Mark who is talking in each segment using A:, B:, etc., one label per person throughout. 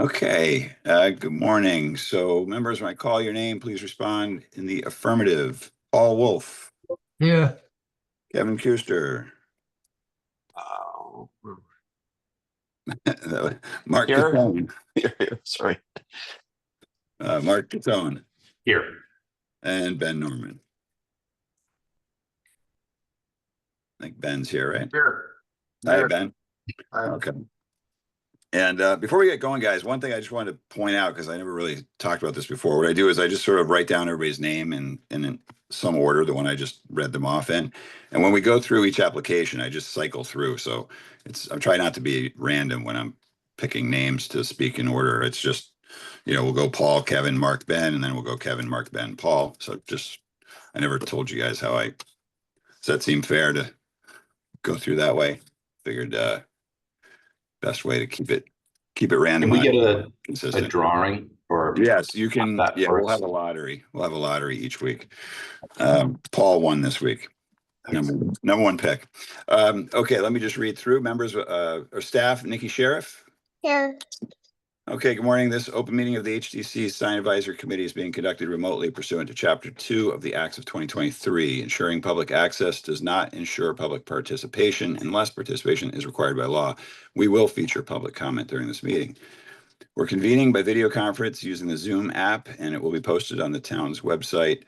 A: Okay, good morning. So members, when I call your name, please respond in the affirmative. Paul Wolf,
B: Yeah.
A: Kevin Kuster,
C: Oh,
A: Mark
C: Here?
A: Catone,
C: Sorry.
A: Mark Catone,
C: Here.
A: and Ben Norman. I think Ben's here, right?
C: Here.
A: Hi, Ben. Okay. And before we get going, guys, one thing I just wanted to point out, because I never really talked about this before, what I do is I just sort of write down everybody's name in some order, the one I just read them off in. And when we go through each application, I just cycle through. So I'm trying not to be random when I'm picking names to speak in order. It's just, we'll go Paul, Kevin, Mark, Ben, and then we'll go Kevin, Mark, Ben, Paul. So I never told you guys does that seem fair to go through that way? Figured best way to keep it random.
C: Can we get a
A: consistent
C: drawing or?
A: Yes, you can.
C: that
A: Yeah, we'll
C: first?
A: have a lottery. We'll have a lottery each week. Paul won this week. Number one pick. Okay, let me just read through. Members or staff, Nikki Sheriff.
D: Here.
A: Okay, good morning. This open meeting of the HDC Sign Advisory Committee is being conducted remotely pursuant to Chapter 2 of the Acts of 2023. Ensuring public access does not ensure public participation unless participation is required by law. We will feature public comment during this meeting. We're convening by video conference using the Zoom app, and it will be posted on the town's website,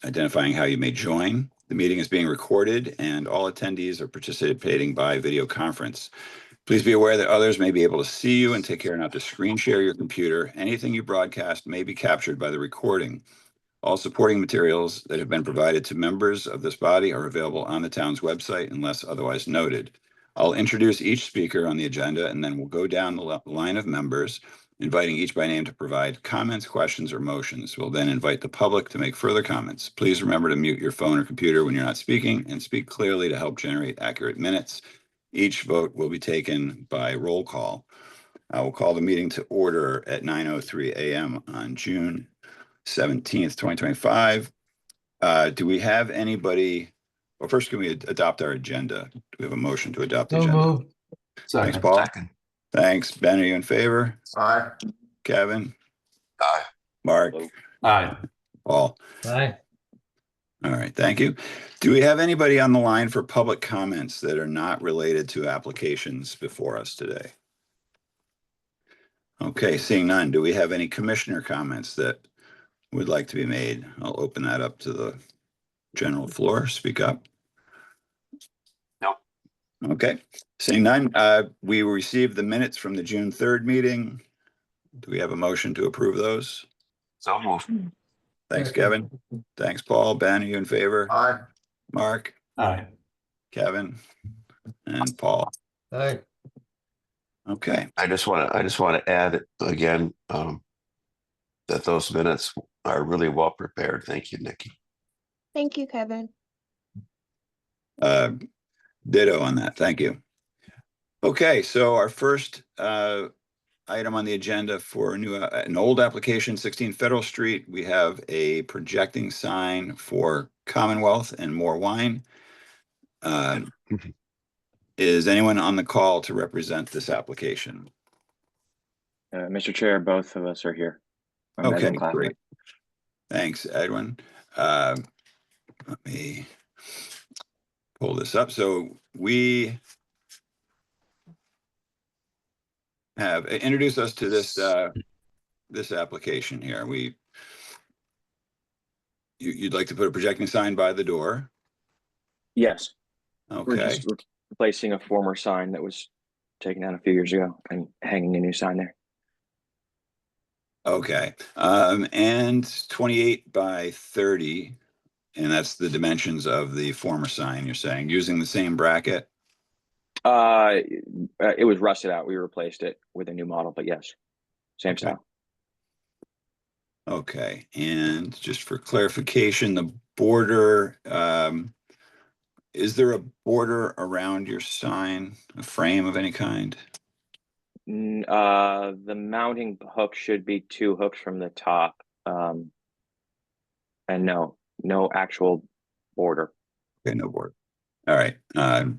A: identifying how you may join. The meeting is being recorded, and all attendees are participating by video conference. Please be aware that others may be able to see you, and take care not to screen share your computer. Anything you broadcast may be captured by the recording. All supporting materials that have been provided to members of this body are available on the town's website unless otherwise noted. I'll introduce each speaker on the agenda, and then we'll go down the line of members, inviting each by name to provide comments, questions, or motions. We'll then invite the public to make further comments. Please remember to mute your phone or computer when you're not speaking, and speak clearly to help generate accurate minutes. Each vote will be taken by roll call. I will call the meeting to order at 9:03 a.m. on June 17th, 2025. Do we have anybody? Well, first, can we adopt our agenda? Do we have a motion to adopt the
B: So
A: agenda?
B: moved.
A: Thanks, Paul. Thanks. Ben, are you in favor?
C: Aye.
A: Kevin?
C: Aye.
A: Mark?
C: Aye.
A: Paul?
B: Aye.
A: All right, thank you. Do we have anybody on the line for public comments that are not related to applications before us today? Okay, seeing none. Do we have any commissioner comments that would like to be made? I'll open that up to the general floor. Speak up.
C: No.
A: Okay, seeing none. We received the minutes from the June 3rd meeting. Do we have a motion to approve those?
C: So moved.
A: Thanks, Kevin. Thanks, Paul. Ben, are you in favor?
C: Aye.
A: Mark?
C: Aye.
A: Kevin? And Paul?
B: Aye.
A: Okay.
C: I just want to add again, that those minutes are really well prepared. Thank you, Nikki.
D: Thank you, Kevin.
A: Ditto on that. Thank you. Okay, so our first item on the agenda for an old application, 16 Federal Street. We have a projecting sign for Commonwealth and More Wine. Is anyone on the call to represent this application?
E: Mr. Chair, both of us are here. I'm
A: Okay,
E: Edwin Clapper.
A: great. Thanks, Edwin. Let me pull this up. So we have introduced us to this application here. You'd like to put a projecting sign by the door?
E: Yes. We're
A: Okay.
E: just replacing a former sign that was taken down a few years ago and hanging a new sign there.
A: Okay. And 28 by 30, and that's the dimensions of the former sign, you're saying, using the same bracket?
E: It was rusted out. We replaced it with a new model, but yes, same
A: Okay.
E: style.
A: Okay. And just for clarification, the border, is there a border around your sign, a frame of any kind?
E: The mounting hook should be 2 hooks from the top. And no actual border.
A: Okay, no border. All right.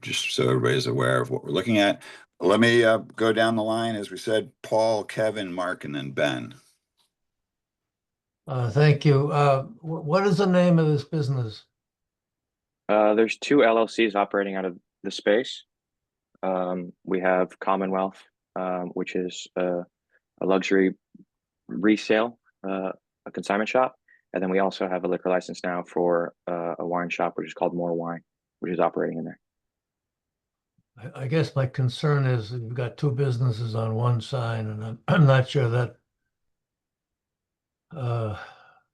A: Just so everybody's aware of what we're looking at. Let me go down the line. As we said, Paul, Kevin, Mark, and then Ben.
B: Thank you. What is the name of this business?
E: There's two LLCs operating out of the space. We have Commonwealth, which is a luxury resale, a consignment shop. And then we also have a liquor license now for a wine shop, which is called More Wine, which is operating in there.
B: I guess my concern is that you've got two businesses on one sign, and I'm not sure that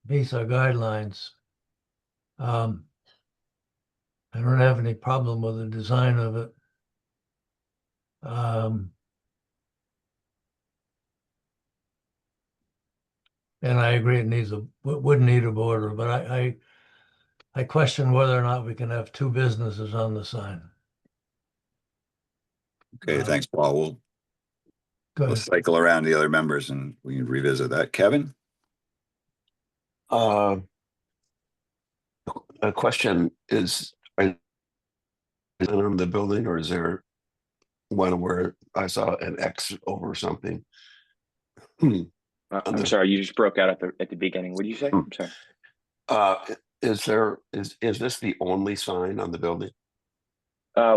B: meets our guidelines. I don't have any problem with the design of it. And I agree it needs would need a border, but I question whether or not we can have two businesses on the sign.
A: Okay, thanks, Paul.
B: Go
A: We'll
B: ahead.
A: cycle around the other members and we can revisit that. Kevin?
C: A question is it on the building, or is there one where I saw an X over something?
E: I'm sorry, you just broke out at the beginning. What did you say? I'm sorry.
C: Is this the only sign on the building?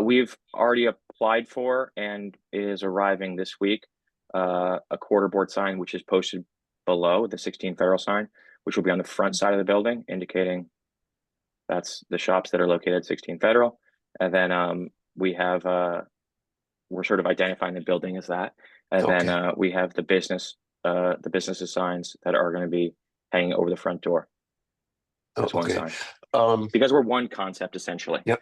E: We've already applied for and is arriving this week a quarter board sign, which is posted below the 16 Federal sign, which will be on the front side of the building, indicating that's the shops that are located at 16 Federal. And then we have we're sort of identifying the building as that, and
C: Okay.
E: then we have the businesses signs that are going to be hanging over the front door. That's one
C: Okay.
E: sign. Because we're one concept essentially.
C: Yep.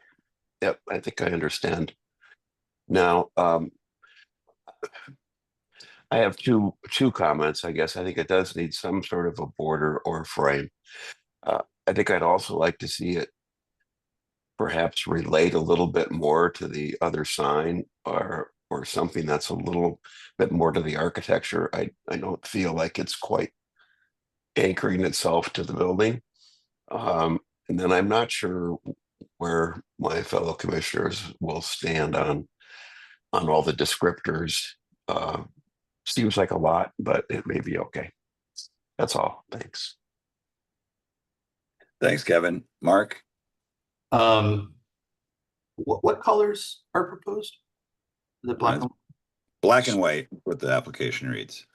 C: Yep. I think I understand. Now, I have two comments, I guess. I think it does need some sort of a border or frame. I think I'd also like to see it perhaps relate a little bit more to the other sign, or something that's a little bit more to the architecture. I don't feel like it's quite anchoring itself to the building. And then I'm not sure where my fellow commissioners will stand on all the descriptors. Seems like a lot, but it may be okay. That's all. Thanks.
A: Thanks, Kevin. Mark?
F: What colors are proposed? Is it black?
A: That's black and white, what the application reads.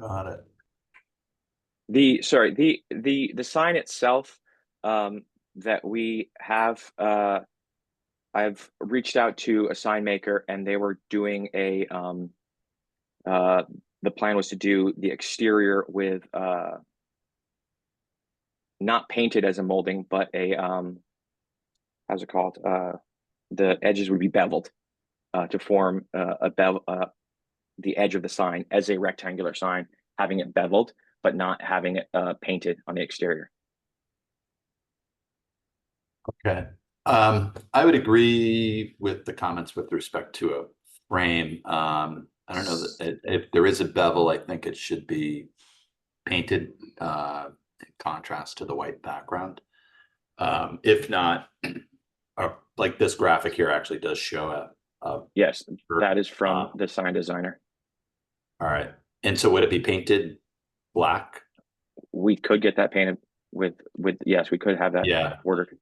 F: Got it.
E: The sign itself that we have, I've reached out to a sign maker and they were doing a the plan was to do the exterior with not painted as a molding, but a how's it called? The edges would be beveled to form the edge of the sign as a rectangular sign, having it beveled, but not having it painted on the exterior.
F: Okay. I would agree with the comments with respect to a frame. I don't know that if there is a bevel, I think it should be painted in contrast to the white background. If not, like this graphic here actually does show a
E: Yes, that is from the sign designer.
F: All right. And so would it be painted black?
E: We could get that painted with yes, we could have that ordered.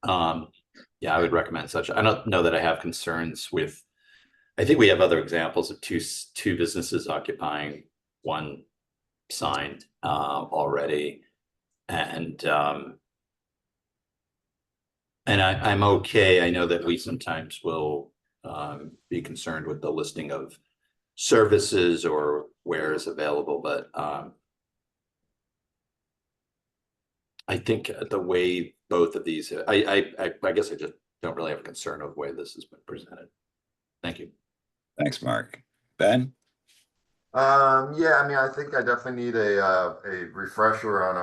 F: Yeah, I would recommend such. I don't know that I have concerns with. I think we have other examples of two businesses occupying one sign already, and I'm okay. I know that we sometimes will be concerned with the listing of services or where is available, but I think the way both of these, I guess I just don't really have a concern of the way this has been presented. Thank you.
A: Thanks, Mark. Ben?
G: Yeah, I mean, I think I definitely need a refresher on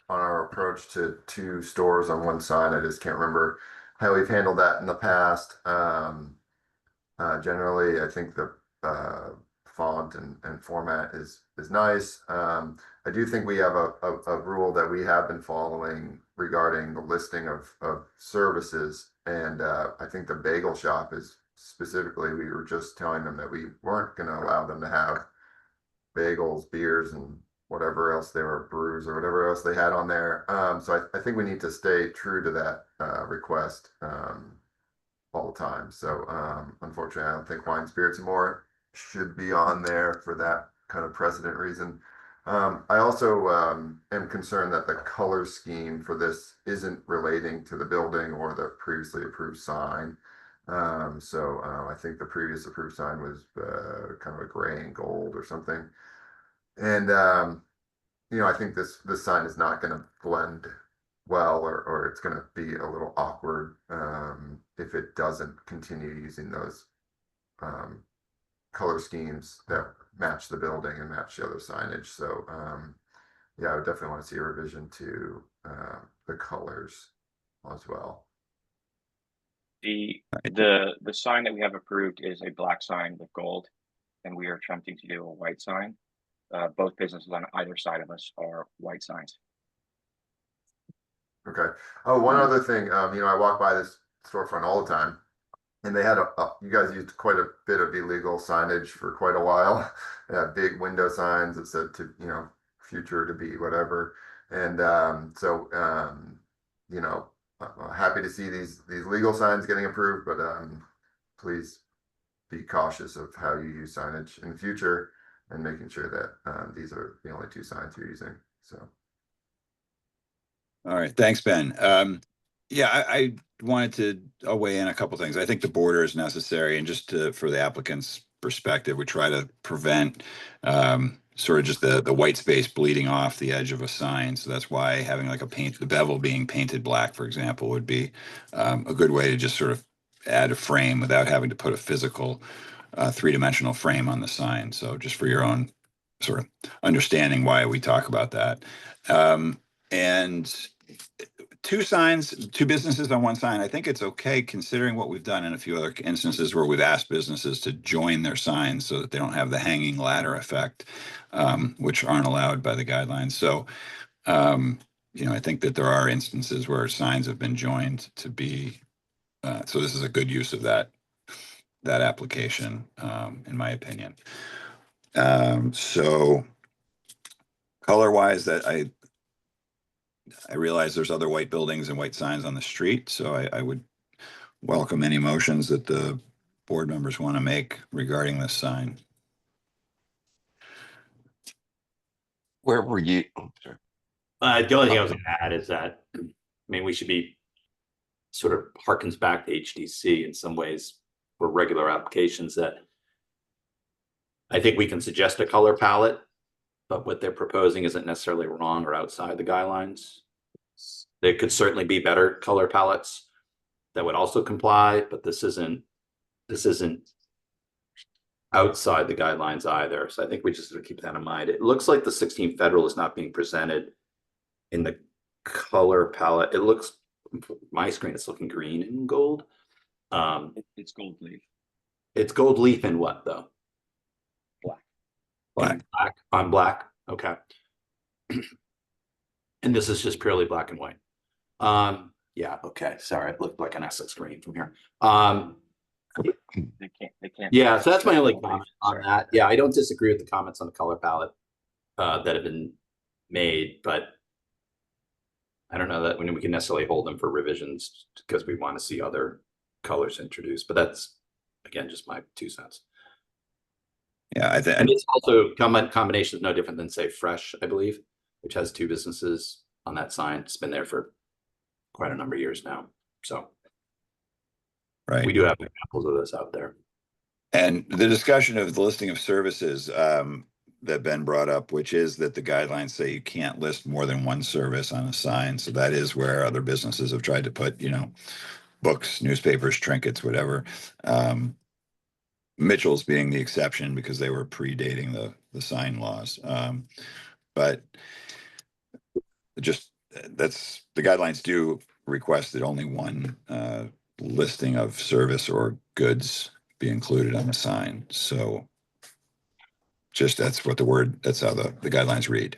G: our approach to two stores on one side. I just can't remember how we've handled that in the past. Generally, I think the font and format is nice. I do think we have a rule that we have been following regarding the listing of services, and I think the bagel shop is specifically, we were just telling them that we weren't going to allow them to have bagels, beers, and whatever else they were, brews or whatever else they had on there. So I think we need to stay true to that request all the time. So unfortunately, I don't think wine, spirits, and more should be on there for that kind of precedent reason. I also am concerned that the color scheme for this isn't relating to the building or the previously approved sign. So I think the previous approved sign was kind of a gray and gold or something. And I think this sign is not going to blend well, or it's going to be a little awkward if it doesn't continue using those color schemes that match the building and match the other signage. So yeah, I would definitely want to see a revision to the colors as well.
E: The sign that we have approved is a black sign with gold, and we are attempting to do a white sign. Both businesses on either side of us are white signs.
G: Okay. Oh, one other thing, I walk by this storefront all the time, and they had you guys used quite a bit of illegal signage for quite a while. Big window signs that said future to be whatever. And happy to see these legal signs getting approved, but please be cautious of how you use signage in the future and making sure that these are the only two signs you're using. So.
A: All right, thanks, Ben. Yeah, I wanted to weigh in a couple things. I think the border is necessary, and just for the applicant's perspective, we try to prevent sort of just the white space bleeding off the edge of a sign. So that's why having like the bevel being painted black, for example, would be a good way to just sort of add a frame without having to put a physical three-dimensional frame on the sign. So just for your own sort of understanding why we talk about that. And two businesses on one sign, I think it's okay considering what we've done in a few other instances where we've asked businesses to join their signs so that they don't have the hanging ladder effect, which aren't allowed by the guidelines. So, I think that there are instances where signs have been joined to be, so this is a good use of that application, in my opinion. So color-wise, that I realize there's other white buildings and white signs on the street, so I would welcome any motions that the board members want to make regarding this sign.
C: Where were you? Oh, sorry.
F: The only thing I was going to add is that, we should be sort of harkens back to HDC in some ways for regular applications, that I think we can suggest a color palette, but what they're proposing isn't necessarily wrong or outside the guidelines. There could certainly be better color palettes that would also comply, but this isn't outside the guidelines either. So I think we just have to keep that in mind. It looks like the 16 Federal is not being presented in the color palette. It looks, my screen, it's looking green and gold.
E: It's gold leaf.
F: It's gold leaf and what though?
A: Black.
F: Black on black. Okay. And this is just purely black and white. Yeah. Okay. Sorry, it looked like an Essex green from here.
E: They can't.
F: Yeah. So that's my only comment on that. Yeah, I don't disagree with the comments on the color palette that have been made, but I don't know that we can necessarily hold them for revisions because we want to see other colors introduced. But that's, again, just my 2 cents.
A: Yeah,
F: and it's also combination is no different than, say, Fresh, I believe, which has 2 businesses on that sign. It's been there for quite a number of years now. So
A: right,
F: we do have examples of this out there.
A: And the discussion of the listing of services that Ben brought up, which is that the guidelines say you can't list more than one service on a sign. So that is where other businesses have tried to put, books, newspapers, trinkets, whatever. Mitchell's being the exception because they were predating the sign laws. But just the guidelines do request that only one listing of service or goods be included on the sign. So just that's how the guidelines read.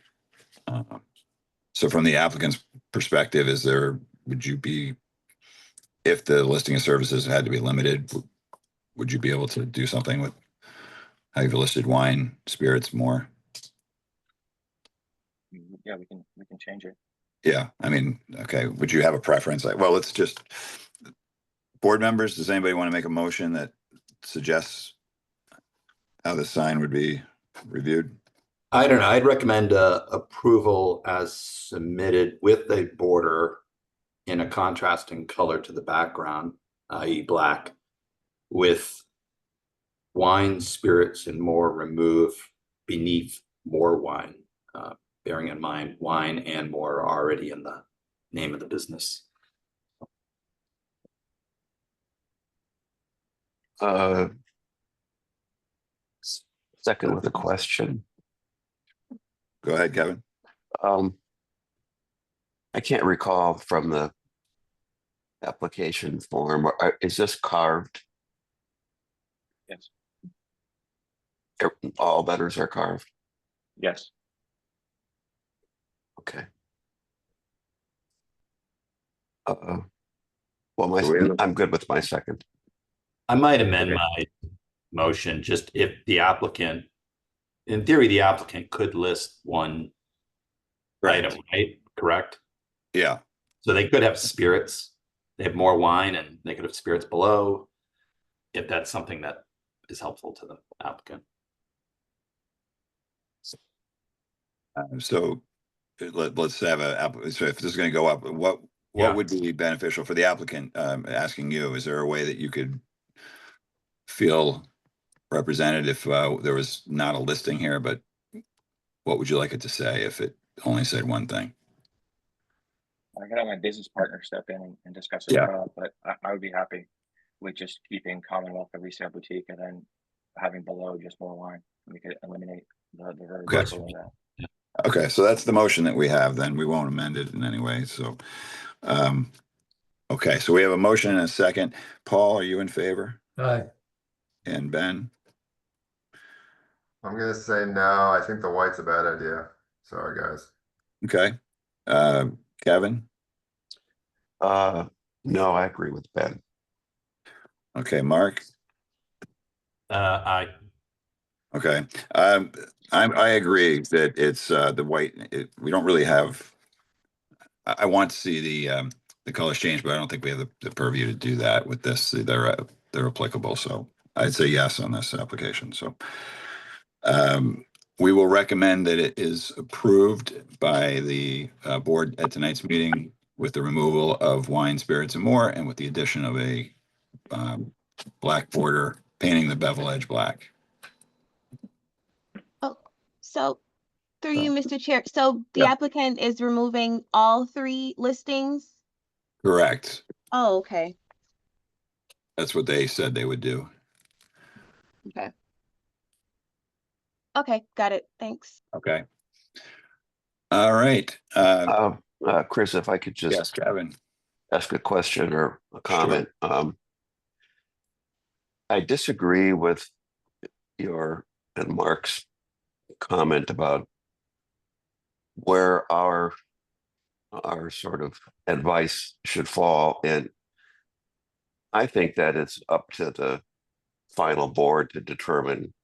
A: So from the applicant's perspective, would you be, if the listing of services had to be limited, would you be able to do something with how you've listed wine, spirits more?
E: Yeah, we can change it.
A: Yeah, I mean, okay, would you have a preference? Like, well, let's just, board members, does anybody want to make a motion that suggests how the sign would be reviewed?
F: I don't know. I'd recommend approval as submitted with a border in a contrasting color to the background, i.e. black, with wine, spirits, and more remove beneath more wine, bearing in mind wine and more are already in the name of the business.
C: Second with a question.
A: Go ahead, Kevin.
C: I can't recall from the application form, is this carved?
E: Yes.
C: All letters are carved?
E: Yes.
C: Okay. Well,
A: So we have
C: I'm good with my second.
F: I might amend
A: Okay.
F: my motion, just if the applicant, in theory, the applicant could list one item, right? Correct?
A: Yeah,
F: So they could have spirits, they have more wine and they could have spirits below, if that's something that is helpful to the applicant.
A: so let's have so if this is going to go up, what
F: Yeah.
A: would be beneficial for the applicant? Asking you, is there a way that you could feel represented if there was not a listing here, but what would you like it to say if it only said one thing?
E: I could have my business partner step in and discuss it
A: Yeah.
E: as well, but I would be happy with just keeping Commonwealth of Resale Boutique and then having below just more wine. We could eliminate the verbiage
A: Okay.
E: below that.
A: Okay, so that's the motion that we have, then we won't amend it in any way, so. Okay, so we have a motion and a second. Paul, are you in favor?
B: Aye.
A: And Ben?
G: I'm gonna say no. I think the white's a bad idea. Sorry, guys.
A: Okay. Kevin?
C: No, I agree with Ben.
A: Okay, Mark?
F: I
A: Okay, I agree that it's the white, we don't really have. I want to see the colors change, but I don't think we have the purview to do that with this. They're applicable, so I'd say yes on this application, so. We will recommend that it is approved by the board at tonight's meeting with the removal of wine, spirits, and more, and with the addition of a black border, painting the bevel edge black.
D: Oh, so through
A: So-
D: you, Mr. Chair, so the
A: Yeah.
D: applicant is removing all 3 listings?
A: Correct.
D: Oh, okay.
A: That's what they said they would do.
D: Okay. Okay, got it. Thanks.
A: Okay. All right.
C: Chris, if I could just
A: Yes, Kevin.
C: ask a question or a comment. I disagree with your and Mark's comment about where our sort of advice should fall. And I think that it's up to the final board to determine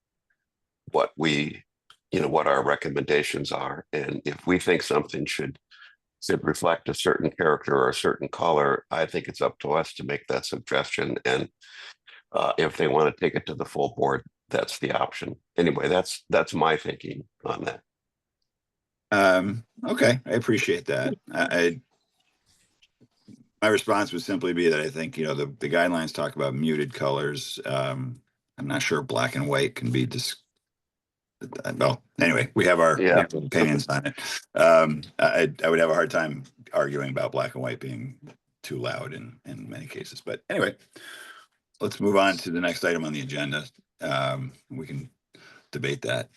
C: what what our recommendations are. And if we think something should reflect a certain character or a certain color, I think it's up to us to make that suggestion. And if they want to take it to the full board, that's the option. Anyway, that's my thinking on that.
A: Okay, I appreciate that. My response would simply be that I think, the guidelines talk about muted colors. I'm not sure black and white can be well, anyway, we have our opinions on it. I would have a hard time arguing about black and white being too loud in many cases. But anyway, let's move on to the next item on the agenda. We can debate that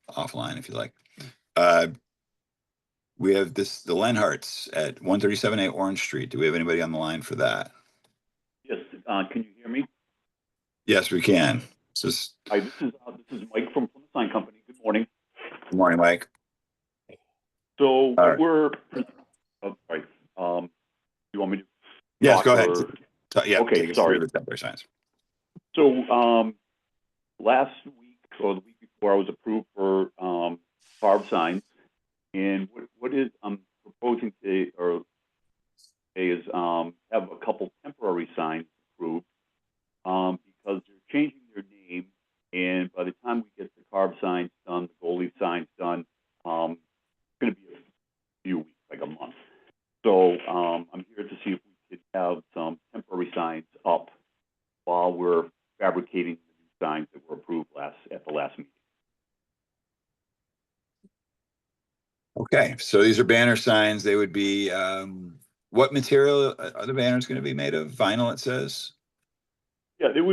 A: offline if you like. We have the Lenharts at 137A Orange Street. Do we have anybody on the line for that?
H: Yes, can you hear me?
A: Yes, we can.
H: Hi, this is Mike from Plymouth Sign Company. Good morning.
A: Good morning, Mike.
H: So
A: All right.
H: we're sorry. You want me to?
A: Yes,
H: talk
A: go ahead.
H: or-
A: Yeah.
H: Okay,
A: take us
H: sorry.
A: through the temporary signs.
H: So, last week or the week before, I was approved for carb signs. And what is I'm proposing today is have a couple temporary signs approved because they're changing their name. And by the time we get the carb signs done, the gold leaf signs done, it's going to be a few weeks, like a month. So I'm here to see if we could have some temporary signs up while we're fabricating the new signs that were approved at the last meeting.
A: Okay, so these are banner signs. They would be, what material are the banners going to be made of? Vinyl, it says?
H: Yeah, they're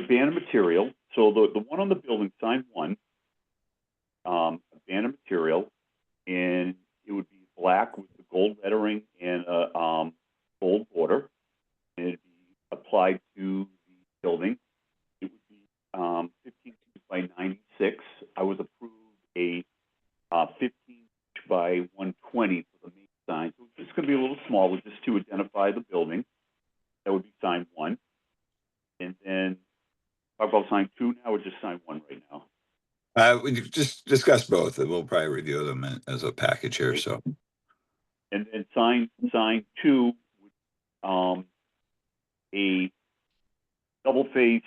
H: banner material. So the one on the building, sign one, a banner material, and it would be black with the gold lettering and a gold border, and it'd be applied to the building. It would be 15 by 96. I was approved a 15 by 120 for the main sign. So it's going to be a little small, just to identify the building. That would be sign one. And then talk about sign two now, or just sign one right now?
A: We just discuss both, and we'll probably review them as a package here, so.
H: And then sign two, a double face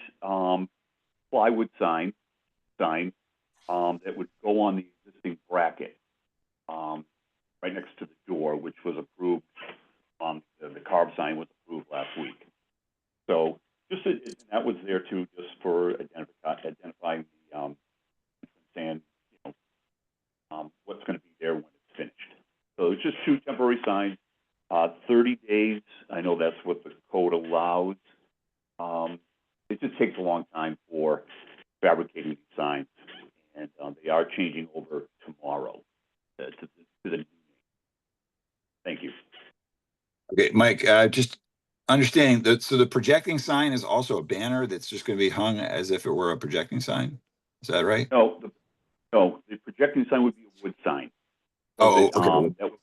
H: plywood sign that would go on the existing bracket right next to the door, which was approved. The carb sign was approved last week. So that was there too, just for identifying the and what's going to be there when it's finished. So it's just two temporary signs, 30 days. I know that's what the code allows. It just takes a long time for fabricating these signs, and they are changing over tomorrow to the new name. Thank you.
A: Okay, Mike, just understanding that, so the projecting sign is also a banner that's just going to be hung as if it were a projecting sign? Is that right?
H: No, the projecting sign would be a wood sign.
A: Oh,
H: So
A: okay.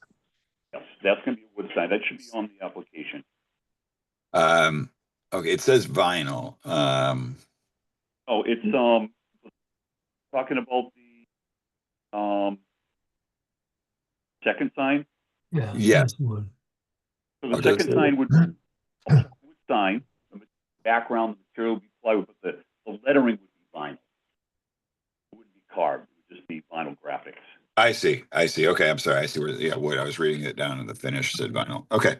H: Yes, that's going to be a wood sign. That should be on the application.
A: Okay, it says vinyl.
H: It's talking about the second sign.
B: Yeah.
A: Yeah.
B: that's one.
H: So the
A: Okay,
H: second
A: so-
H: sign would be a wood sign. The background, the material would be plywood, but the lettering would be vinyl. It wouldn't be carved. It would just be vinyl graphics.
A: I see. Okay, I'm sorry. I see where, yeah, what I was reading it down in the finish said vinyl. Okay.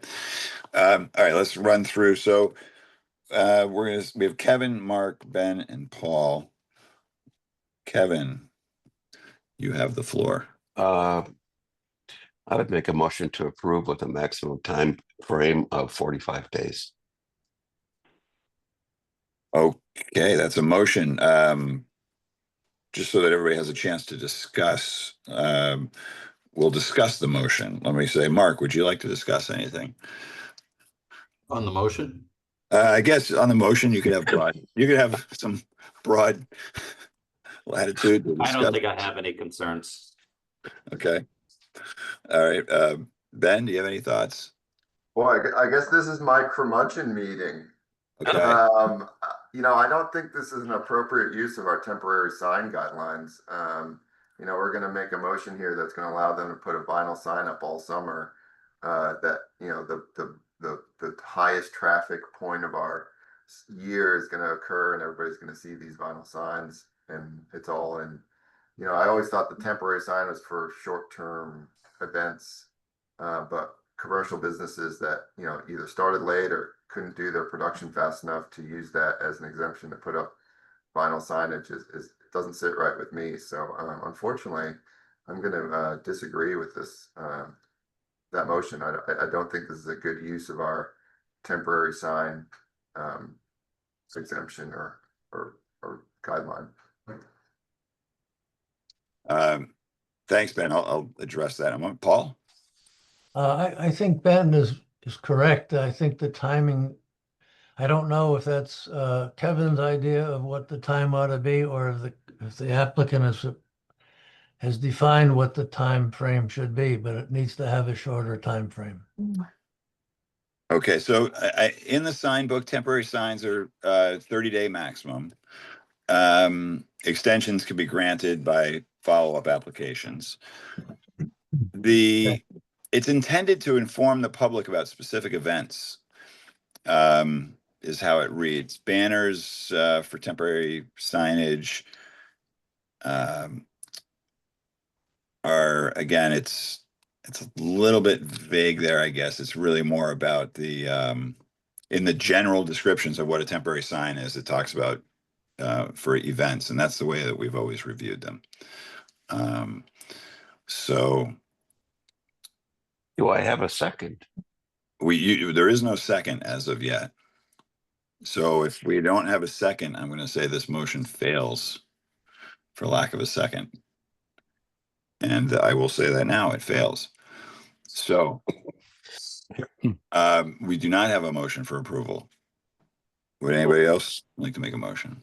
A: All right, let's run through. So we have Kevin, Mark, Ben, and Paul. Kevin, you have the floor.
C: I would make a motion to approve with a maximum time frame of 45 days.
A: Okay, that's a motion. Just so that everybody has a chance to discuss, we'll discuss the motion. Let me say, Mark, would you like to discuss anything?
F: On the motion?
A: I guess on the motion, you could have some broad latitude to
I: I
A: discuss.
I: don't think I have any concerns.
A: Okay. All right. Ben, do you have any thoughts?
G: Boy, I guess this is my curmudgeon meeting.
A: Okay.
G: I don't think this is an appropriate use of our temporary sign guidelines. We're going to make a motion here that's going to allow them to put a vinyl sign up all summer. That the highest traffic point of our year is going to occur, and everybody's going to see these vinyl signs, and it's all in. I always thought the temporary sign was for short-term events, but commercial businesses that either started late or couldn't do their production fast enough to use that as an exemption to put up vinyl signage it doesn't sit right with me. So unfortunately, I'm going to disagree with this that motion. I don't think this is a good use of our temporary sign exemption or guideline.
A: Thanks, Ben. I'll address that. I'm on Paul.
B: I think Ben is correct. I think the timing, I don't know if that's Kevin's idea of what the time ought to be, or if the applicant has defined what the time frame should be, but it needs to have a shorter time frame.
A: Okay, so in the sign book, temporary signs are 30-day maximum. Extensions can be granted by follow-up applications. It's intended to inform the public about specific events, is how it reads. Banners for temporary signage are, again, it's a little bit vague there, I guess. It's really more about the in the general descriptions of what a temporary sign is, it talks about for events, and that's the way that we've always reviewed them. So
C: Do I have a second?
A: there is no second as of yet. So if we don't have a second, I'm going to say this motion fails for lack of a second. And I will say that now, it fails. So we do not have a motion for approval. Would anybody else like to make a motion?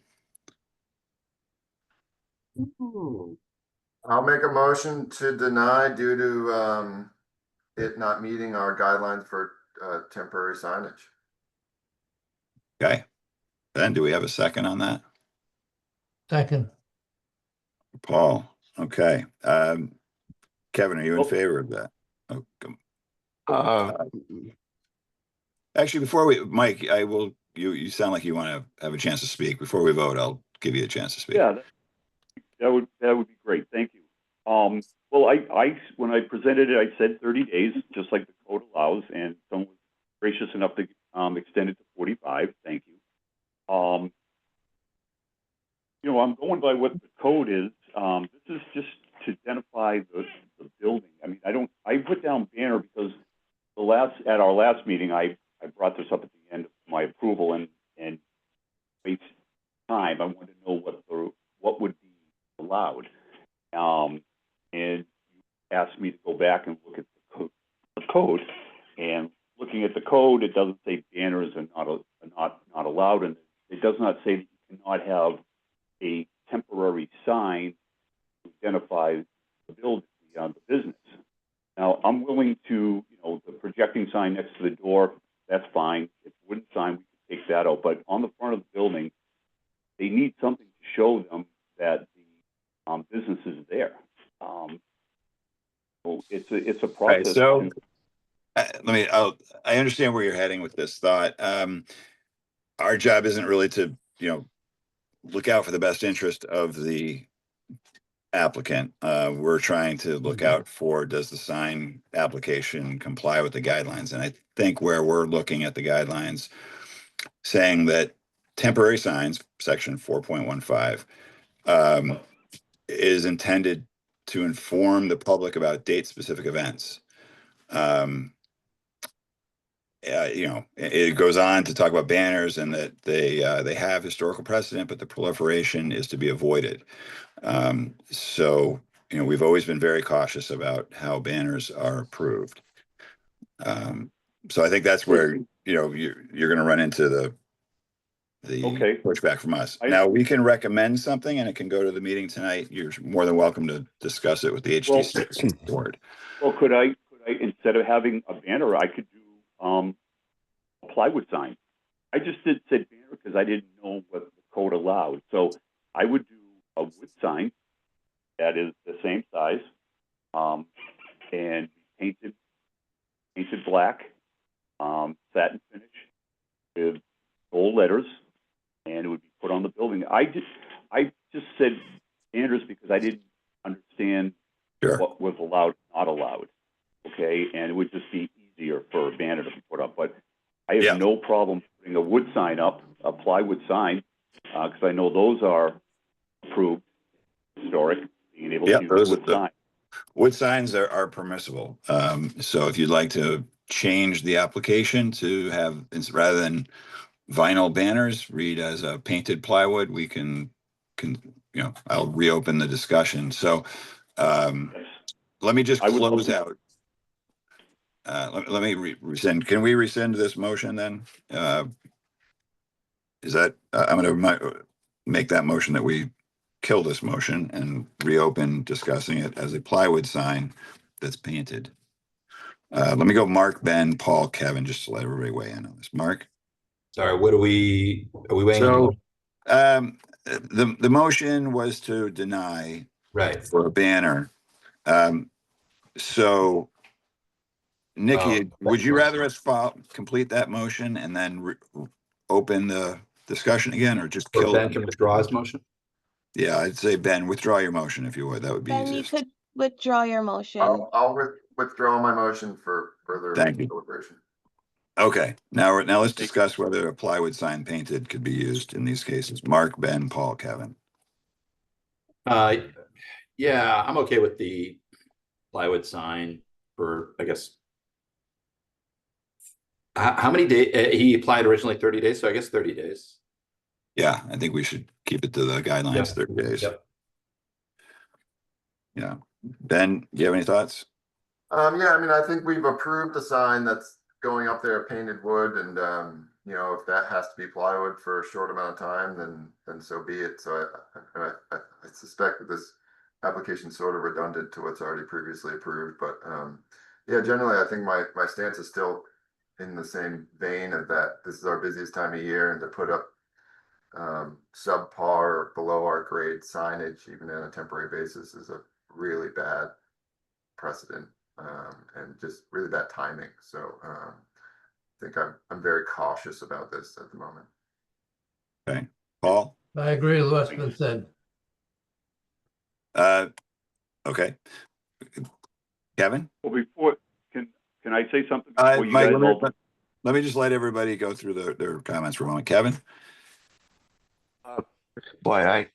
G: I'll make a motion to deny due to it not meeting our guidelines for temporary signage.
A: Okay. Ben, do we have a second on that?
B: Second.
A: Paul. Okay. Kevin, are you in favor of that? Actually, before Mike, you sound like you want to have a chance to speak. Before we vote, I'll give you a chance to speak.
H: Yeah, that would be great. Thank you. Well, I when I presented it, I said 30 days, just like the code allows, and someone was gracious enough to extend it to 45. Thank you. You know, I'm going by what the code is. This is just to identify the building. I mean, I put down banner because at our last meeting, I brought this up at the end of my approval and waste time. I wanted to know what would be allowed. And you asked me to go back and look at the code. And looking at the code, it doesn't say banners are not allowed, and it does not say that you cannot have a temporary sign to identify the building, the business. Now, I'm willing to, the projecting sign next to the door, that's fine. If a wooden sign, we can take that out. But on the front of the building, they need something to show them that the business is there. So it's a process.
A: Right, so I understand where you're heading with this thought. Our job isn't really to, look out for the best interest of the applicant. We're trying to look out for, does the sign application comply with the guidelines? And I think where we're looking at the guidelines saying that temporary signs, section 4.15, is intended to inform the public about date-specific events. It goes on to talk about banners and that they have historical precedent, but the proliferation is to be avoided. So, we've always been very cautious about how banners are approved. So I think that's where, you're going to run into the pushback from us. Now, we can recommend something and it can go to the meeting tonight. You're more than welcome to discuss it with the HDC board.
H: Well, could I, instead of having a banner, I could do a plywood sign. I just said banner because I didn't know what the code allowed. So I would do a wood sign that is the same size and painted black, satin finish with gold letters, and it would be put on the building. I just said banners because I didn't understand what was allowed, not allowed. Okay, and it would just be easier for a banner to be put up. But I have no problem putting a wood sign up, a plywood sign, because I know those are approved, historic, being able to use wood signs.
A: Wood signs are permissible. So if you'd like to change the application to have, rather than vinyl banners, read as a painted plywood, we can I'll reopen the discussion. So let me just close out. Let me rescind. Can we rescind this motion then? Is that, I'm going to make that motion that we kill this motion and reopen discussing it as a plywood sign that's painted. Let me go Mark, Ben, Paul, Kevin, just to let everybody weigh in on this. Mark?
F: Sorry, what are we weighing
A: So,
F: on?
A: the motion was to deny
F: Right.
A: for a banner. So Nikki, would you rather us complete that motion and then open the discussion again, or just
F: Or
A: kill
F: Ben
A: it?
F: can withdraw his motion?
A: Yeah, I'd say Ben, withdraw your motion if you would. That would be
D: Ben, you
A: easiest.
D: could withdraw your motion.
G: I'll withdraw my motion for further
A: Thank you.
G: deliberation.
A: Okay, now let's discuss whether a plywood sign painted could be used in these cases. Mark, Ben, Paul, Kevin.
F: Yeah, I'm okay with the plywood sign for, I guess. How many days? He applied originally 30 days, so I guess 30 days.
A: Yeah, I think we should keep it to the guidelines,
F: Yep.
A: 30 days.
F: Yep.
A: Yeah. Ben, do you have any thoughts?
G: Yeah, I mean, I think we've approved the sign that's going up there, painted wood, and you know, if that has to be plywood for a short amount of time, then so be it. So I suspect that this application is sort of redundant to what's already previously approved, but yeah, generally, I think my stance is still in the same vein of that. This is our busiest time of year, and to put up subpar or below our grade signage, even on a temporary basis, is a really bad precedent. And just really bad timing. So I think I'm very cautious about this at the moment.
A: Okay. Paul?
B: I agree with what's been said.
A: Okay. Kevin?
H: Well, before, can I say something before you
A: Mike,
H: guys all?
A: let me just let everybody go through their comments for a moment. Kevin?
C: Boy,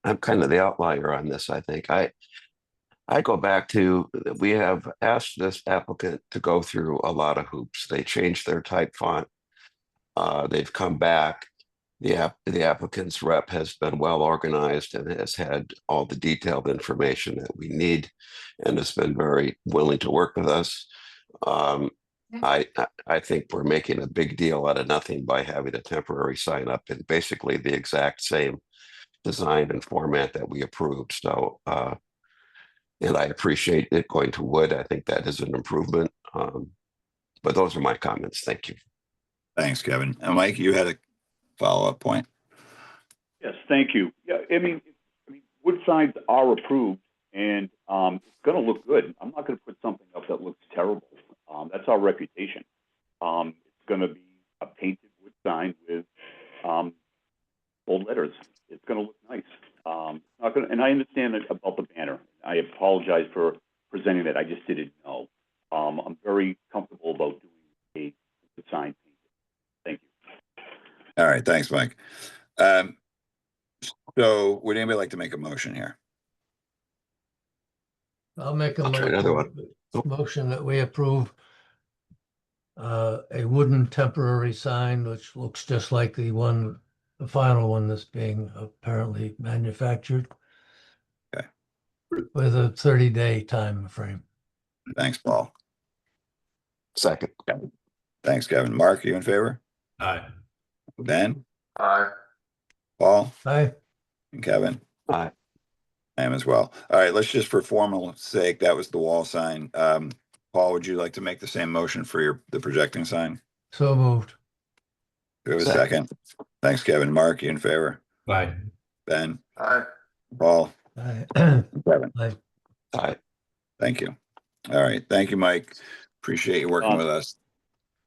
C: I'm kind of the outlier on this, I think. I go back to, we have asked this applicant to go through a lot of hoops. They changed their type font. They've come back. The applicant's rep has been well organized and has had all the detailed information that we need, and has been very willing to work with us. I think we're making a big deal out of nothing by having a temporary sign up in basically the exact same design and format that we approved. So, and I appreciate it going to wood. I think that is an improvement. But those are my comments. Thank you.
A: Thanks, Kevin. And Mike, you had a follow-up point.
H: Yes, thank you. Yeah, I mean, wood signs are approved, and it's going to look good. I'm not going to put something up that looks terrible. That's our reputation. It's going to be a painted wood sign with bold letters. It's going to look nice. Not gonna, and I understand about the banner. I apologize for presenting that. I just didn't know. I'm very comfortable about doing a sign. Thank you.
A: All right. Thanks, Mike. So would anybody like to make a motion here?
B: I'll make a
C: I'll try another one.
B: motion that we approve a wooden temporary sign, which looks just like the final one that's being apparently manufactured.
A: Okay.
B: With a 30-day time frame.
A: Thanks, Paul.
C: Second.
A: Thanks, Kevin. Mark, are you in favor?
F: Aye.
A: Ben?
G: Aye.
A: Paul?
B: Aye.
A: And Kevin?
C: Aye.
A: I am as well. All right, let's just, for formal sake, that was the wall sign. Paul, would you like to make the same motion for the projecting sign?
B: So moved.
A: Do we have a second? Thanks, Kevin. Mark, you in favor?
F: Aye.
A: Ben?
G: Aye.
A: Paul?
B: Aye.
A: Kevin?
B: Aye.
C: Aye.
A: Thank you. All right. Thank you, Mike. Appreciate you working with us.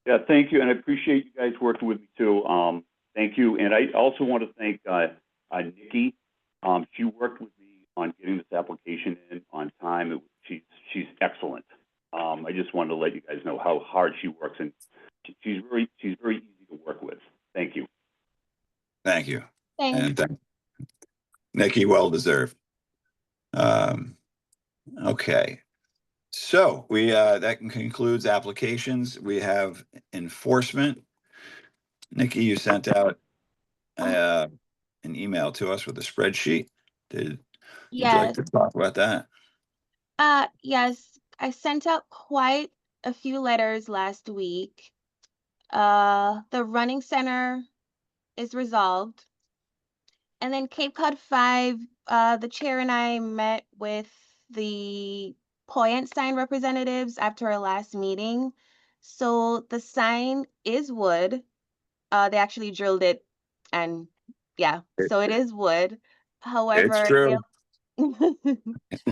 H: Yeah, thank you, and I appreciate you guys working with me too. Thank you, and I also want to thank Nikki. She worked with me on getting this application in on time. She's excellent. I just wanted to let you guys know how hard she works, and she's very easy to work with. Thank you.
A: Thank you.
D: Thanks.
A: And Nikki, well deserved. Okay. So that concludes applications. We have enforcement. Nikki, you sent out an email to us with a spreadsheet. Would you like
D: Yes.
A: to talk about that?
D: Yes, I sent out quite a few letters last week. The running center is resolved. And then Cape Cod 5, the chair and I met with the Poyant sign representatives after our last meeting. So the sign is wood. They actually drilled it, and yeah, so it is wood.
A: It's
D: However,
A: true.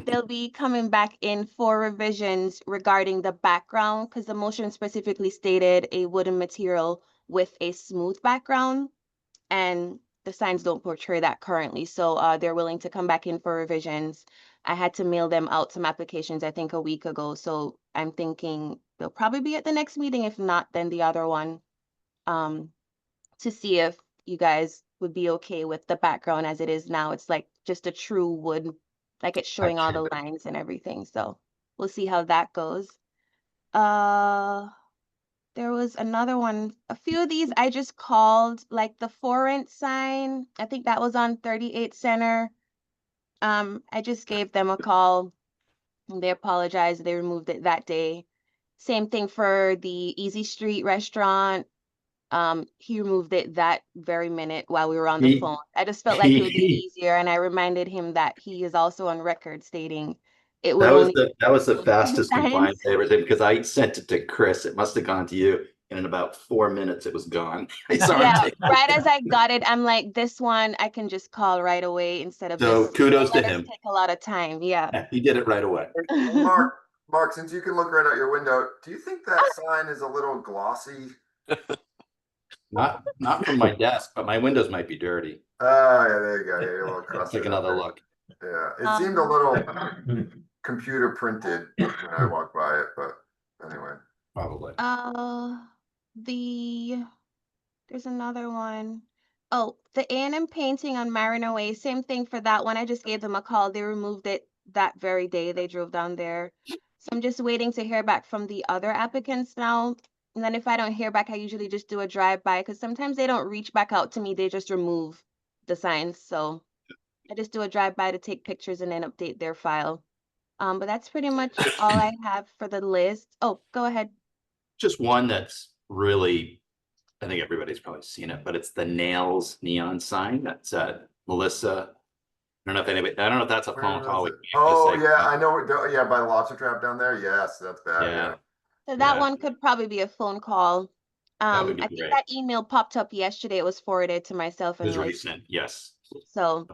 D: they'll be coming back in for revisions regarding the background because the motion specifically stated a wooden material with a smooth background, and the signs don't portray that currently. So they're willing to come back in for revisions. I had to mail them out some applications, I think, a week ago. So I'm thinking they'll probably be at the next meeting. If not, then the other one, to see if you guys would be okay with the background as it is now. It's like just a true wood, like it's showing all the lines and everything. So we'll see how that goes. There was another one. A few of these I just called, like the for rent sign. I think that was on 38 Center. I just gave them a call. And they apologized. They removed it that day. Same thing for the Easy Street restaurant. He removed it that very minute while we were on the
F: He-
D: phone. I just felt like it would be easier, and I reminded him that he is also on record stating it would only
F: that was the fastest
D: signs.
F: compliance I ever did because I sent it to Chris. It must have gone to you, and in about 4 minutes it was gone. I saw
D: Yeah,
F: it.
D: right as I got it, I'm like, this one I can just call right away instead of
F: So
D: this.
F: kudos to
D: Letters
F: him.
D: take a lot of time. Yeah.
F: Yeah, he did it right away.
G: Mark, since you can look right out your window, do you think that sign is a little glossy?
F: Not from my desk, but my windows might be dirty.
G: Oh, yeah, there you go. Yeah, you're a little
F: Let's
G: crusty.
F: take another look.
G: Yeah, it seemed a little computer printed when I walked by it, but anyway.
F: Probably.
D: There's another one. Oh, the A&M painting on Mariner Way, same thing for that one. I just gave them a call. They removed it that very day. They drove down there. So I'm just waiting to hear back from the other applicants now. And then if I don't hear back, I usually just do a drive-by because sometimes they don't reach back out to me. They just remove the signs. So I just do a drive-by to take pictures and then update their file. But that's pretty much all I have for the list. Oh, go ahead.
F: Just one that's really, I think everybody's probably seen it, but it's the Nails neon sign. That's Melissa. I don't know if that's a phone call. We can't just
G: Oh,
F: say,
G: yeah, I know. Yeah, by the lobster trap down there. Yes, that's bad. Yeah.
D: So that
F: Yeah.
D: one could probably be a phone call.
F: That would be
D: I think
F: great.
D: that email popped up yesterday. It was forwarded to myself
F: It was
D: and Liz.
F: recent, yes.
D: So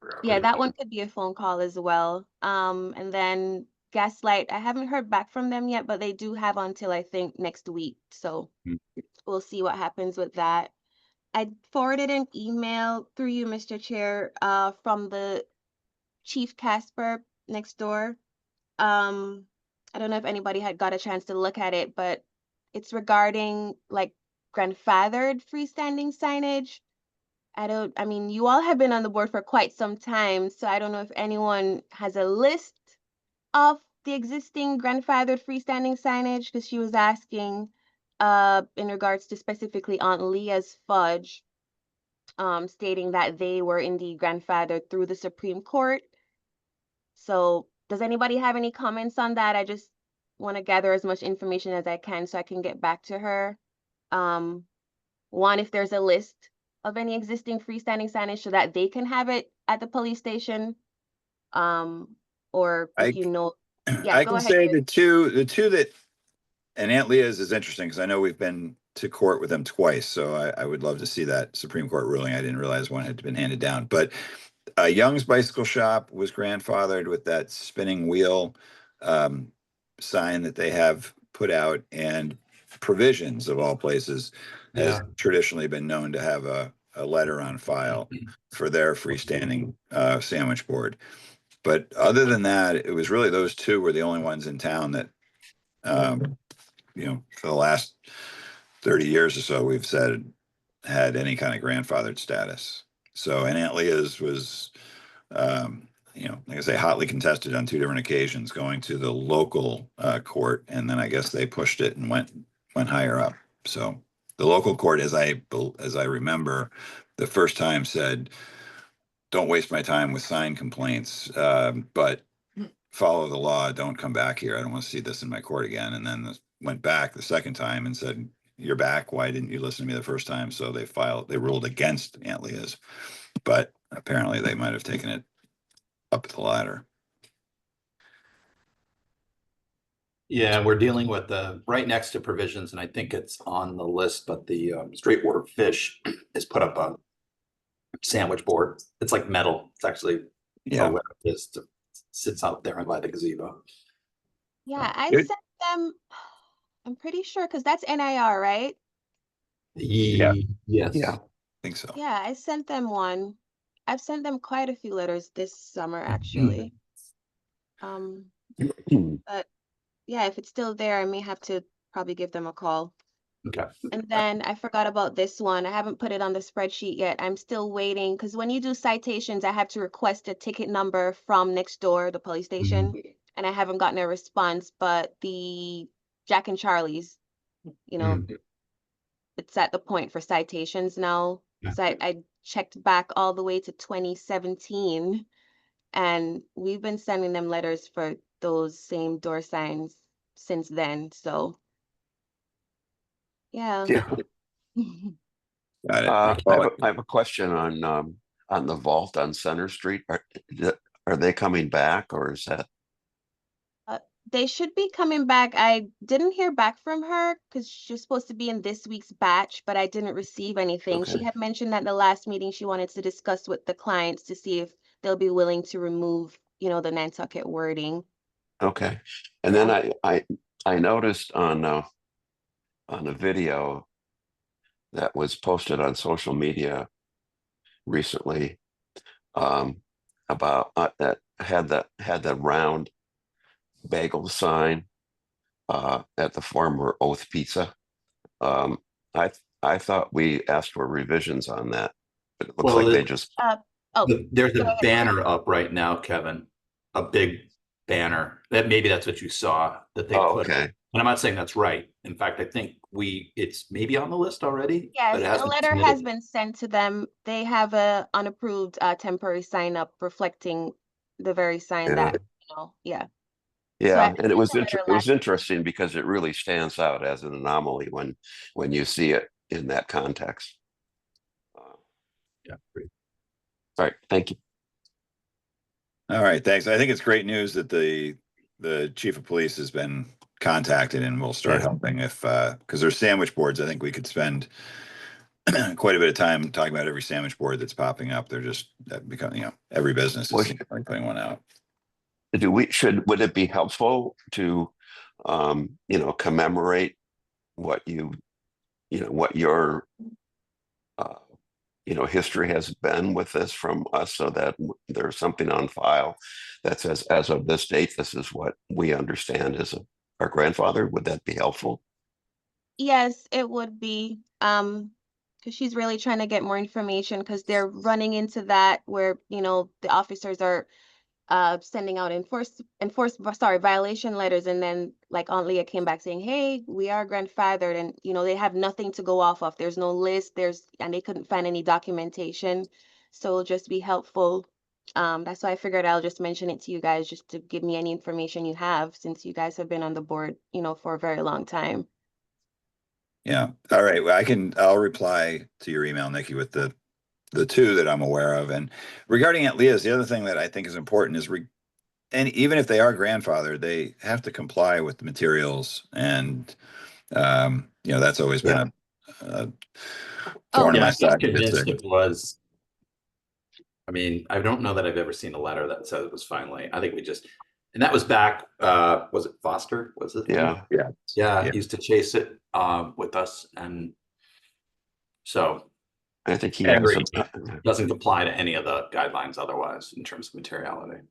G: Forgot
D: yeah,
G: about
D: that one could be a phone call as well. And then Gaslight, I haven't heard back from them yet, but they do have until I think next week. So
F: Hmm.
D: we'll see what happens with that. I forwarded an email through you, Mr. Chair, from the Chief Casper next door. I don't know if anybody had got a chance to look at it, but it's regarding like grandfathered freestanding signage. I mean, you all have been on the board for quite some time, so I don't know if anyone has a list of the existing grandfathered freestanding signage, because she was asking in regards to specifically Aunt Leah's fudge, stating that they were indeed grandfathered through the Supreme Court. So does anybody have any comments on that? I just want to gather as much information as I can so I can get back to her. One, if there's a list of any existing freestanding signage so that they can have it at the police station. Or if you know, yeah,
A: I
D: go
A: can
D: ahead.
A: say
D: Gary.
A: the two that, and Aunt Leah's is interesting because I know we've been to court with them twice, so I would love to see that Supreme Court ruling. I didn't realize one had been handed down, but Young's Bicycle Shop was grandfathered with that spinning wheel sign that they have put out, and Provisions of all places has traditionally been known to have a letter on file for their freestanding sandwich board. But other than that, it was really those two were the only ones in town that, for the last 30 years or so, we've said had any kind of grandfathered status. So, and Aunt Leah's was, like I say, hotly contested on two different occasions, going to the local court, and then I guess they pushed it and went higher up. So the local court, as I remember, the first time said, "Don't waste my time with sign complaints, but follow the law. Don't come back here. I don't want to see this in my court again." And then went back the second time and said, "You're back. Why didn't you listen to me the first time?" So they ruled against Aunt Leah's, but apparently they might have taken it up the ladder.
F: Yeah, we're dealing with the right next to provisions, and I think it's on the list, but the straight water fish is put up a sandwich board. It's like metal. It's actually
A: Yeah.
F: just sits out there by the gazebo.
D: Yeah, I
A: Good.
D: sent them, I'm pretty sure, because that's NIR, right?
A: Yeah.
F: Yes.
C: Yeah.
A: I think so.
D: Yeah, I sent them one. I've sent them quite a few letters this summer, actually. But yeah, if it's still there, I may have to probably give them a call.
F: Okay.
D: And then I forgot about this one. I haven't put it on the spreadsheet yet. I'm still waiting because when you do citations, I have to request a ticket number from next door, the police station, and I haven't gotten a response. But the Jack and Charlie's, you know, it's at the point for citations now.
F: Yeah.
D: So I checked back all the way to 2017, and we've been sending them letters for those same door signs since then. So yeah.
C: Yeah.
A: Got it.
C: I
A: Well,
C: have a question on the vault on Center Street. Are they coming back, or is that?
D: They should be coming back. I didn't hear back from her because she's supposed to be in this week's batch, but I didn't receive anything. She
C: Okay.
D: had mentioned at the last meeting she wanted to discuss with the clients to see if they'll be willing to remove, the Nantucket wording.
C: Okay. And then I noticed on a video that was posted on social media recently about that had the round bagel sign at the former Oath Pizza. I thought we asked for revisions on that, but it looks
F: Well,
C: like they just
F: there's
D: go
F: a
D: ahead.
F: banner up right now, Kevin, a big banner that maybe that's what you saw that they put.
C: okay.
F: And I'm not saying that's right. In fact, I think it's maybe on the list already.
D: Yes,
F: but it
D: a
F: hasn't
D: letter
F: submitted.
D: has been sent to them. They have a unapproved temporary sign up reflecting the very sign
C: Yeah.
D: that, yeah.
C: Yeah,
D: So
C: and it was
D: sent a letter
C: it was
D: last-
C: interesting because it really stands out as an anomaly when you see it in that context.
F: Yeah. Great.
C: All right, thank you.
A: all right, thanks. I think it's great news that the chief of police has been contacted and will start
C: Yeah.
A: helping if because there's sandwich boards. I think we could spend quite a bit of time talking about every sandwich board that's popping up. They're just becoming, every business
C: Well,
A: is putting one out.
C: Would it be helpful to commemorate what what your history has been with this from us, so that there's something on file that says, as of this date, this is what we understand as our grandfather? Would that be helpful?
D: Yes, it would be. Because she's really trying to get more information because they're running into that where, the officers are sending out violation letters, and then like Aunt Leah came back saying, hey, we are grandfathered, and they have nothing to go off of. There's no list, and they couldn't find any documentation. So it'll just be helpful. That's why I figured I'll just mention it to you guys just to give me any information you have, since you guys have been on the board, for a very long time.
A: Yeah. All right. Well, I'll reply to your email, Nikki, with the two that I'm aware of. And regarding Aunt Leah's, the other thing that I think is important is and even if they are grandfathered, they have to comply with the materials. And, that's always been a thorn in
F: Yeah,
A: my
F: I'm
A: side.
F: convinced it was. I mean, I don't know that I've ever seen a letter that said it was finally. I think and that was back. Was it Foster? Was it?
C: Yeah.
F: Yeah.
A: Yeah.
F: He used to chase it with us, and so
C: I think he
F: I
C: has
F: agree. Doesn't apply to any of the guidelines otherwise in terms of materiality.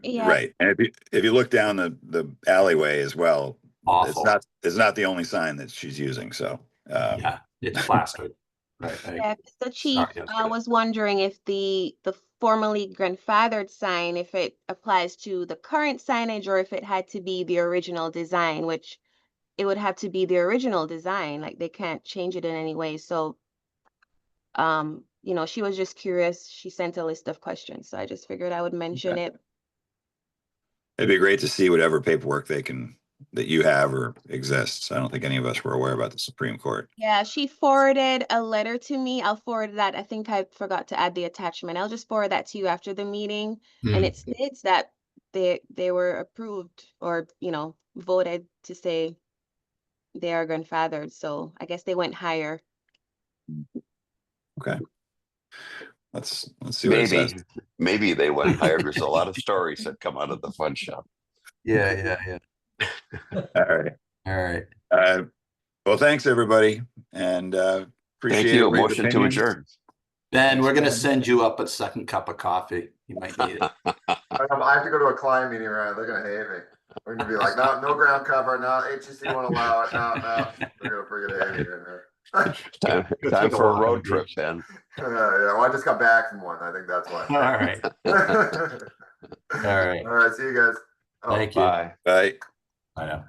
D: Yeah.
A: Right. And if you look down the alleyway as well,
F: Awful.
A: it's not the only sign that she's using. So
F: Yeah, it's plastered. Right.
D: Yeah, 'cause the chief
F: yesterday.
D: was wondering if the formerly grandfathered sign, if it applies to the current signage or if it had to be the original design, which it would have to be the original design. Like they can't change it in any way. So, she was just curious. She sent a list of questions, so I just figured I would mention it.
A: it'd be great to see whatever paperwork that you have or exists. I don't think any of us were aware about the Supreme Court.
D: Yeah, she forwarded a letter to me. I'll forward that. I think I forgot to add the attachment. I'll just forward that to you after the meeting. And it states that they were approved or, voted to say they are grandfathered. So I guess they went higher.
A: Okay. Let's see what it says.
C: Maybe they went higher. There's a lot of stories that come out of the fun shop.
F: Yeah.
A: All right.
F: All right.
A: Well, thanks everybody, and
C: Thank
A: appreciate
C: you.
A: everybody's
C: Motion to
A: opinions.
C: adjourn.
F: Ben,
A: Thanks,
F: we're gonna
A: Ben.
F: send you up a second cup of coffee. You might need it.
G: I have to go to a client meeting, right? They're gonna hate me. We're gonna be like, no ground cover, no, HDC won't allow it, no. They're gonna freaking hate me in there.
C: Time for a road trip, Ben.
G: Yeah, well, I just got back from one. I think that's why.
F: All right. All right.
G: All right, see you guys. Oh.
F: Thank you.
C: Bye.
A: Bye.
F: I know.